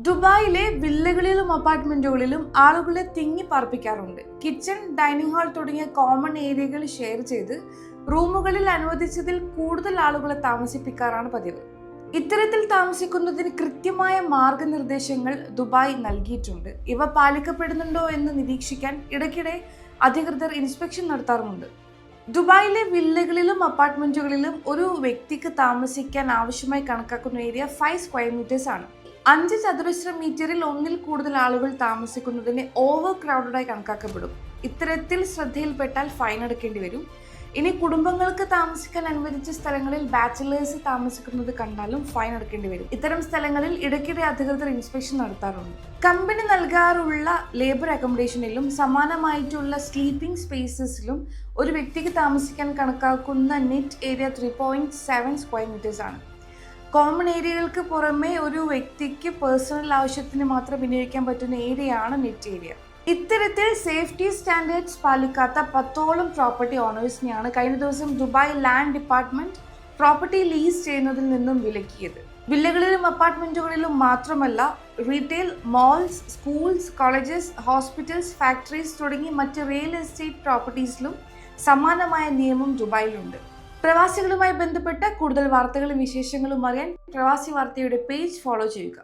ദുബായിലെ വില്ലകളിലും അപ്പാർട്ട്മെന്റുകളിലും ആളുകളെ തിങ്ങി പാർപ്പിക്കാറുണ്ട്. കിച്ചൺ, ഡൈനിങ് ഹാൾ തുടങ്ങിയ കോമൺ ഏരിയകൾ ഷെയർ ചെയ്ത് റൂമുകളിൽ അനുവദിച്ചതിൽ കൂടുതൽ ആളുകളെ താമസിപ്പിക്കാറാണ് പതിവ്. ഇത്തരത്തിൽ താമസിക്കുന്നതിന് കൃത്യമായ മാർഗനിർദ്ദേശങ്ങൾ ദുബായ് നൽകിയിട്ടുണ്ട്. ഇവ പാലിക്കപ്പെടുന്നുണ്ടോ എന്ന് നിരീക്ഷിക്കാൻ ഇടയ്ക്കിടെ അധികൃതർ ഇൻസ്പെക്ഷൻ നടത്താറുമുണ്ട്. ദുബായിലെ വില്ലകളിലും അപ്പാർട്ട്മെന്റുകളിലും ഒരു വ്യക്തിക്ക് താമസിക്കാൻ ആവശ്യമായി കണക്കാക്കുന്ന ഏരിയ 5 സ്ക്വയർ മീറ്റേഴ്സ് ആണ്. 5 ചതുരശ്ര മീറ്ററിൽ ഒന്നിൽ കൂടുതൽ ആളുകൾ താമസിക്കുന്നതിനെ ഓവർ ക്രൗഡഡായി കണക്കാക്കപ്പെടും. ഇത്തരത്തിൽ ശ്രദ്ധയിൽപ്പെട്ടാൽ ഫൈൻ അടക്കേണ്ടി വരും. ഇനി കുടുംബങ്ങൾക്ക് താമസിക്കാൻ അനുവദിച്ച സ്ഥലങ്ങളിൽ ബാച്ചിലേഴ്സ് താമസിക്കുന്നത് കണ്ടാലും ഫൈൻ അടക്കേണ്ടി വരും. ഇത്തരം സ്ഥലങ്ങളിൽ ഇടയ്ക്കിടെ അധികൃതർ ഇൻസ്പെക്ഷൻ നടത്താറുണ്ട്. കമ്പനി നൽകാറുള്ള ലേബർ അക്കോമഡേഷനിലും സമാനമായിട്ടുള്ള സ്ലീപ്പിംഗ് സ്പേസസിലും ഒരു വ്യക്തിക്ക് താമസിക്കാൻ കണക്കാക്കുന്ന നെറ്റ് ഏരിയ 3.7 സ്ക്വയർ മീറ്റേഴ്സ് ആണ്. കോമൺ ഏരിയകൾക്ക് പുറമെ ഒരു വ്യക്തിക്ക് പേഴ്സണൽ ആവശ്യത്തിന് മാത്രം വിനിയോഗിക്കാൻ പറ്റുന്ന ഏരിയയാണ് നെറ്റ് ഏരിയ. ഇത്തരത്തിൽ സേഫ്റ്റി സ്റ്റാൻഡേർഡ്സ് പാലിക്കാത്ത 10ഓളം പ്രോപ്പർട്ടി ഓണേഴ്സിനെയാണ് കഴിഞ്ഞ ദിവസം Dubai land department property lease ചെയ്യുന്നതിൽ നിന്നും വിലക്കിയത്. വില്ലകളിലും അപ്പാർട്ട്മെന്റുകളിലും മാത്രമല്ല, retail, malls, schools, colleges, hospitals, factories തുടങ്ങി മറ്റ് റിയൽ എസ്റ്റേറ്റ് പ്രോപ്പർട്ടീസിലും സമാനമായ നിയമം ദുബായിലുണ്ട്. പ്രവാസികളുമായി ബന്ധപ്പെട്ട കൂടുതൽ വാർത്തകളും വിശേഷങ്ങളും അറിയാൻ പ്രവാസി വാർത്തയുടെ പേജ് ഫോളോ ചെയ്യുക.